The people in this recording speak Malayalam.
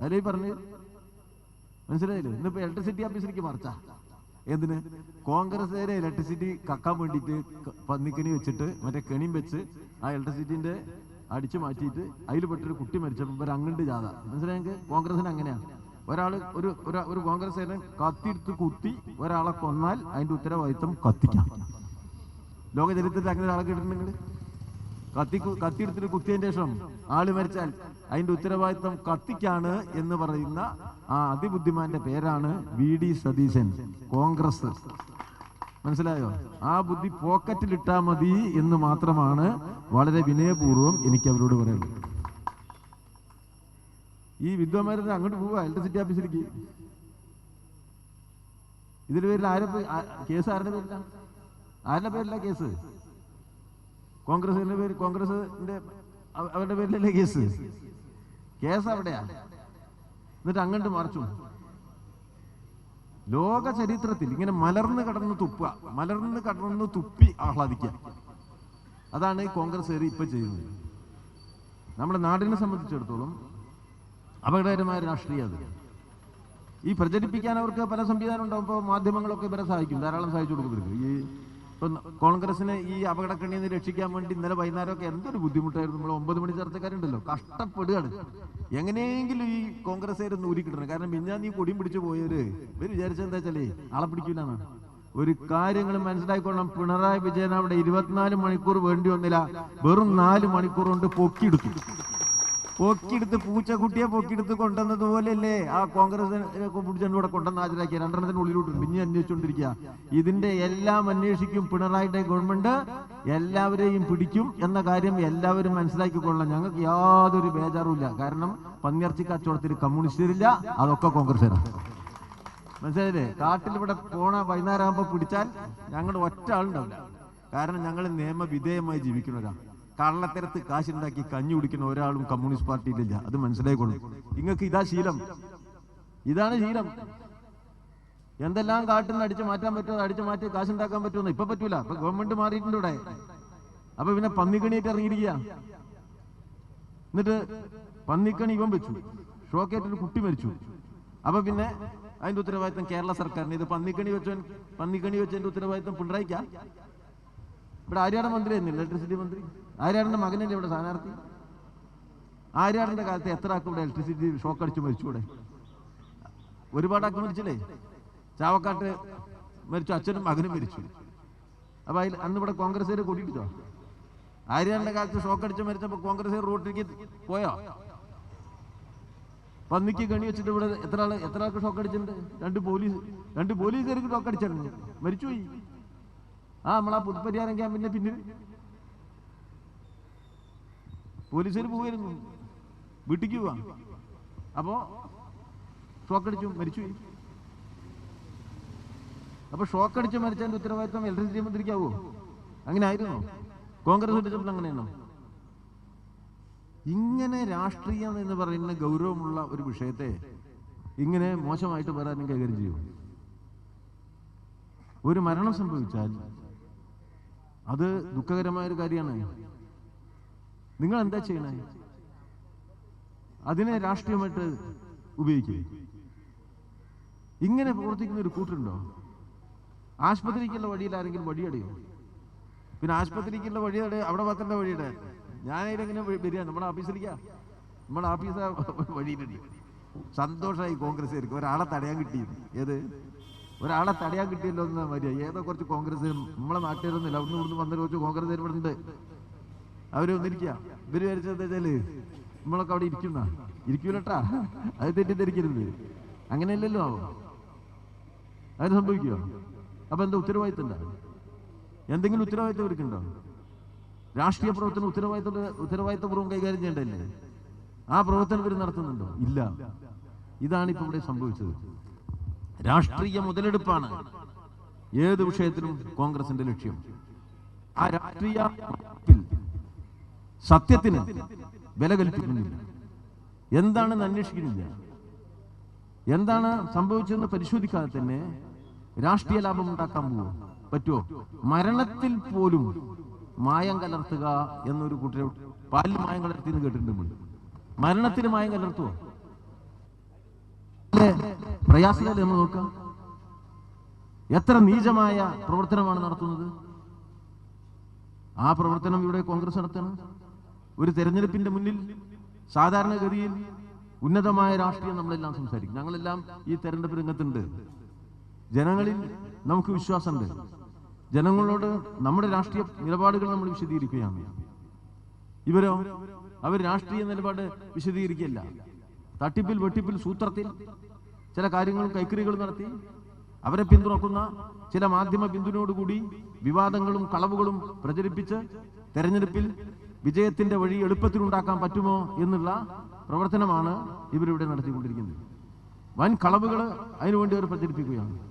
അതേ പറഞ്ഞു, മനസ്സിലായില്ലേ? ഇന്നിപ്പോ ഇലക്ട്രിസിറ്റി ഓഫീസിലേക്ക് മറിച്ചാ എന്തിന്? കോൺഗ്രസ്സുകാരെ ഇലക്ട്രിസിറ്റി കക്കാൻ വേണ്ടിയിട്ട് പന്നിക്കണി വെച്ചിട്ട് മറ്റേ കെണിയും വെച്ച് ആ ഇലക്ട്രിസിറ്റിന്റെ അടിച്ചു മാറ്റിയിട്ട് അതിൽ പെട്ടൊരു കുട്ടി മരിച്ചപ്പോൾ ഇവർ അങ്ങോട്ട് ജാഥ. മനസ്സിലായെങ്കിൽ കോൺഗ്രസിന് അങ്ങനെയാണ്. ഒരാൾ ഒരു കോൺഗ്രസ്സുകാരൻ കത്തിയെടുത്ത് കുത്തി ഒരാളെ കൊന്നാൽ അതിന്റെ ഉത്തരവാദിത്വം കത്തിക്കാം. ലോക ചരിത്രത്തിൽ അങ്ങനെ ഒരാളെ കേട്ടിട്ടുണ്ടെങ്കിൽ കത്തിയെടുത്തിട്ട് കുത്തിയതിന്റെ ശേഷം ആള് മരിച്ചാൽ അതിന്റെ ഉത്തരവാദിത്വം കത്തിക്കാണ് എന്ന് പറയുന്ന ആ അതിബുദ്ധിമാന്റെ പേരാണ് VD സതീശൻ, കോൺഗ്രസ്. മനസ്സിലായോ? ആ ബുദ്ധി പോക്കറ്റിലിട്ടാ മതി എന്ന് മാത്രമാണ് വളരെ വിനയപൂർവ്വം എനിക്ക് അവരോട് പറയുന്നത്. ഈ വിദ്വാന്മാരെ അങ്ങോട്ട് പോവുക ഇലക്ട്രിസിറ്റി ഓഫീസിലേക്ക്. ഇതിന്റെ പേരിൽ കേസ് ആരുടെ പേരില്ല കേസ്? കോൺഗ്രസിന്റെ പേര്, കോൺഗ്രസിന്റെ അവരുടെ പേരിലല്ലേ കേസ് അവിടെയാ. എന്നിട്ട് അങ്ങോട്ട് മറിച്ചു. ലോക ചരിത്രത്തിൽ ഇങ്ങനെ മലർന്ന് കടന്ന് തുപ്പി ആഹ്ലാദിക്കുക. അതാണ് ഈ കോൺഗ്രസ് ഇപ്പൊ ചെയ്യുന്നത്. നമ്മുടെ നാടിനെ സംബന്ധിച്ചിടത്തോളം അപകടകരമായ രാഷ്ട്രീയം അത്. ഈ പ്രചരിപ്പിക്കാൻ അവർക്ക് പല സംവിധാനം ഉണ്ടാവും. ഇപ്പോൾ മാധ്യമങ്ങളൊക്കെ ഇവരെ സഹായിക്കും, ധാരാളം സഹായിച്ചു കൊടുക്കുന്നുണ്ട്. ഈ ഇപ്പം കോൺഗ്രസിനെ ഈ അപകടക്കണിയിൽ നിന്ന് രക്ഷിക്കാൻ വേണ്ടി ഇന്നലെ വൈകുന്നേരമൊക്കെ എന്തൊരു ബുദ്ധിമുട്ടായിരുന്നു. നമ്മൾ 9 മണി ചർച്ചക്കാരുണ്ടല്ലോ, കഷ്ടപ്പെടുകയാണ് എങ്ങനെയെങ്കിലും ഈ കോൺഗ്രസ്സുകാരൊന്ന് ഊരി കിട്ടണം. കാരണം മിഞ്ഞാന്ന് ഈ കൊടിയും പിടിച്ചു പോയവര് ഇവർ വിചാരിച്ചത് എന്താ വെച്ചാലേ ആളെ പിടിക്കില്ലെന്നാണ്. ഒരു കാര്യങ്ങളും മനസ്സിലായിക്കൊള്ളണം. പിണറായി വിജയൻ അവിടെ 24 മണിക്കൂർ വേണ്ടി വന്നില്ല, വെറും 4 മണിക്കൂർ കൊണ്ട് പൊക്കിയെടുത്ത് പൂച്ചക്കുട്ടിയെ പൊക്കിയെടുത്ത് കൊണ്ടുവന്നതുപോലെയല്ലേ ആ കോൺഗ്രസ് പിടിച്ചൂടെ കൊണ്ടുവന്ന് ഹാജരാക്കിയ 2 ഉള്ളിലോട്ടുണ്ട്. ഇനി അന്വേഷിച്ചുകൊണ്ടിരിക്കുക. ഇതിന്റെ എല്ലാം അന്വേഷിക്കും പിണറായിയുടെ ഗവൺമെന്റ്, എല്ലാവരെയും പിടിക്കും എന്ന കാര്യം എല്ലാവരും മനസ്സിലാക്കിക്കൊള്ളണം. ഞങ്ങൾക്ക് യാതൊരു ബേജാറുമില്ല. കാരണം പന്നിയിറച്ചി കച്ചവടത്തിൽ കമ്മ്യൂണിസ്റ്റുകാരില്ല, അതൊക്കെ കോൺഗ്രസ്സുകാരാണ്. മനസ്സിലായില്ലേ? കാട്ടിൽ ഇവിടെ പോണ വൈകുന്നേരം ആകുമ്പോൾ പിടിച്ചാൽ ഞങ്ങളുടെ ഒറ്റ ആളുണ്ടാവില്ല. കാരണം ഞങ്ങൾ നിയമവിധേയമായി ജീവിക്കുന്നവരാ. കള്ളത്തരത്ത് കാശുണ്ടാക്കി കഞ്ഞി കുടിക്കുന്ന ഒരാളും കമ്മ്യൂണിസ്റ്റ് പാർട്ടിയിലില്ല. അത് മനസ്സിലായിക്കൊള്ളും. നിങ്ങൾക്ക് ഇതാണ് ശീലം. എന്തെല്ലാം കാട്ടിൽ നിന്ന് അടിച്ചു മാറ്റാൻ പറ്റുമോ അടിച്ചു മാറ്റി കാശുണ്ടാക്കാൻ പറ്റുമെന്ന് ഇപ്പൊ പറ്റൂല. ഇപ്പൊ ഗവൺമെന്റ് മാറിയിട്ടുണ്ട് ഇവിടെ. അപ്പൊ പിന്നെ പന്നിക്കണിയായിട്ട് ഇറങ്ങിയിരിക്കുക. എന്നിട്ട് പന്നിക്കണി ഇവൻ വെച്ചു, ഷോക്കേറ്റൊരു കുട്ടി മരിച്ചു. അപ്പൊ പിന്നെ അതിന്റെ ഉത്തരവാദിത്തം കേരള സർക്കാരിന്. ഇത് പന്നിക്കണി വെച്ചതിന്റെ ഉത്തരവാദിത്തം പിണറായിക്കാ? ഇവിടെ ആര്യാടൻ മന്ത്രി ആയിരുന്നില്ല, ഇലക്ട്രിസിറ്റി മന്ത്രി. ആര്യാടന്റെ മകനല്ലേ ഇവിടെ സ്ഥാനാർത്ഥി? ആര്യാടന്റെ കാലത്ത് എത്ര ആക്കും ഇവിടെ ഇലക്ട്രിസിറ്റി ഷോക്ക് അടിച്ച് മരിച്ചൂടെ? ഒരുപാട് ആക്ക് മരിച്ചില്ലേ? ചാവക്കാട്ട് മരിച്ചു, അച്ഛനും മകനും മരിച്ചു. അപ്പൊ അന്ന് ഇവിടെ കോൺഗ്രസ്സുകാർ കൂട്ടിയിട്ടോ? ആര്യാടന്റെ കാലത്ത് ഷോക്ക് അടിച്ച് മരിച്ചപ്പോ കോൺഗ്രസ്സുകാർ റോട്ടിലേക്ക് പോയോ? പന്നിക്ക് കണി വെച്ചിട്ട് ഇവിടെ എത്ര ആൾക്ക് ഷോക്ക് അടിച്ചിട്ടുണ്ട്? 2 പോലീസുകാർക്ക് ഷോക്ക് അടിച്ചിരുന്നു, മരിച്ചുപോയി. നമ്മളാ പുതുപ്പരിയാരം ക്യാമ്പിന്റെ പിന്നിൽ പോലീസുകാർ പോവായിരുന്നു, വീട്ടിക്ക് പോവാ. അപ്പോ ഷോക്കടിച്ചു മരിച്ചുപോയി. അപ്പൊ ഷോക്കടിച്ച് മരിച്ചതിന്റെ ഉത്തരവാദിത്വം ഇലക്ട്രിസിറ്റി മന്ത്രിക്കാവോ? അങ്ങനെ ആയിരുന്നോ? കോൺഗ്രസ് എടുത്തിട്ടുണ്ട് അങ്ങനെയാണോ? ഇങ്ങനെ രാഷ്ട്രീയം എന്ന് പറയുന്ന ഗൗരവമുള്ള ഒരു വിഷയത്തെ ഇങ്ങനെ മോശമായിട്ട് പറയാനും കൈകാര്യം ചെയ്യും. ഒരു മരണം സംഭവിച്ചാൽ അത് ദുഃഖകരമായൊരു കാര്യമാണ്. നിങ്ങൾ എന്താ ചെയ്യണേ? അതിനെ രാഷ്ട്രീയമായിട്ട് ഉപയോഗിക്കുക. ഇങ്ങനെ പ്രവർത്തിക്കുന്ന ഒരു കൂട്ടുണ്ടോ? ആശുപത്രിക്കുള്ള വഴിയിൽ ആരെങ്കിലും വഴിയടയോ? പിന്നെ ആശുപത്രിക്കുള്ള വഴിയുടെ അവിടെ മാത്രമല്ല വഴിയുടെ. ഞാനതിലെങ്ങനെ വരിക? നമ്മുടെ ഓഫീസിലേക്കാ, നമ്മുടെ ഓഫീസ വഴിയിലടി. സന്തോഷമായി കോൺഗ്രസ്സുകാർക്ക് ഒരാളെ തടയാൻ കിട്ടിയത്. ഒരാളെ തടയാൻ കിട്ടിയല്ലോ എന്നാ മര്യാദ. ഏതോ കുറച്ച് കോൺഗ്രസ് നമ്മളെ നാട്ടുകാരൊന്നുമില്ല, അവിടുന്ന് ഇവിടുന്ന് വന്നൊരു കുറച്ച് കോൺഗ്രസ് ഇവിടെ ഉണ്ട്. അവര് വന്നിരിക്കുക. ഇവര് വിചാരിച്ചത് വെച്ചാല് നമ്മളൊക്കെ അവിടെ ഇരിക്കൂലട്ടാ. അത് തെറ്റിദ്ധരിക്കരുത്. അങ്ങനെയല്ലല്ലോ അതിന് സംഭവിക്കുക. അപ്പൊ എന്താ ഉത്തരവാദിത്തം ഉണ്ടോ? എന്തെങ്കിലും ഉത്തരവാദിത്തം ഇവർക്കുണ്ടോ? രാഷ്ട്രീയ പ്രവർത്തനം ഉത്തരവാദിത്തപൂർവ്വം കൈകാര്യം ചെയ്യേണ്ടല്ലേ? ആ പ്രവർത്തനം ഇവർ നടത്തുന്നുണ്ടോ? ഇല്ല. ഇതാണ് ഇപ്പൊ ഇവിടെ സംഭവിച്ചത്. രാഷ്ട്രീയ മുതലെടുപ്പാണ് ഏത് വിഷയത്തിലും കോൺഗ്രസിന്റെ ലക്ഷ്യം. ആ രാഷ്ട്രീയ സത്യത്തിന് വില കൽപ്പിക്കുന്നില്ല, എന്താണെന്ന് അന്വേഷിക്കുന്നില്ല, എന്താണ് സംഭവിച്ചതെന്ന് പരിശോധിക്കാതെ തന്നെ രാഷ്ട്രീയ ലാഭം ഉണ്ടാക്കാൻ പറ്റുമോ? മരണത്തിൽ പോലും മായം കലർത്തുക എന്നൊരു കൂട്ടരെ പാലിൽ മായം കലർത്തിയെന്ന് കേട്ടിട്ടുണ്ട്. മരണത്തിന് മായം കലർത്തുവോ? പ്രയാസമല്ലേ നമ്മൾ നോക്കാം. എത്ര നീചമായ പ്രവർത്തനമാണ് നടത്തുന്നത്. ആ പ്രവർത്തനം ഇവിടെ കോൺഗ്രസ് നടത്തണം. ഒരു തെരഞ്ഞെടുപ്പിന്റെ മുന്നിൽ സാധാരണഗതിയിൽ ഉന്നതമായ രാഷ്ട്രീയം നമ്മളെല്ലാം സംസാരിക്കും. ഞങ്ങളെല്ലാം ഈ തെരഞ്ഞെടുപ്പ് രംഗത്തുണ്ട്. ജനങ്ങളിൽ നമുക്ക് വിശ്വാസമുണ്ട്. ജനങ്ങളോട് നമ്മുടെ രാഷ്ട്രീയ നിലപാടുകൾ നമ്മൾ വിശദീകരിക്കുകയാണ്. ഇവരോ അവർ രാഷ്ട്രീയ നിലപാട് വിശദീകരിക്കുകയല്ല. തട്ടിപ്പിൽ വെട്ടിപ്പിൽ സൂത്രത്തിൽ ചില കാര്യങ്ങളും കൈക്കറികളും നടത്തി അവരെ പിന്തുണക്കുന്ന ചില മാധ്യമ ബിന്ദുവിനോടുകൂടി വിവാദങ്ങളും കളവുകളും പ്രചരിപ്പിച്ച് തെരഞ്ഞെടുപ്പിൽ വിജയത്തിന്റെ വഴി എളുപ്പത്തിലുണ്ടാക്കാൻ പറ്റുമോ എന്നുള്ള പ്രവർത്തനമാണ് ഇവരിവിടെ നടത്തിക്കൊണ്ടിരിക്കുന്നത്. വൻ കളവുകൾ അതിനുവേണ്ടി അവർ പ്രചരിപ്പിക്കുകയാണ്.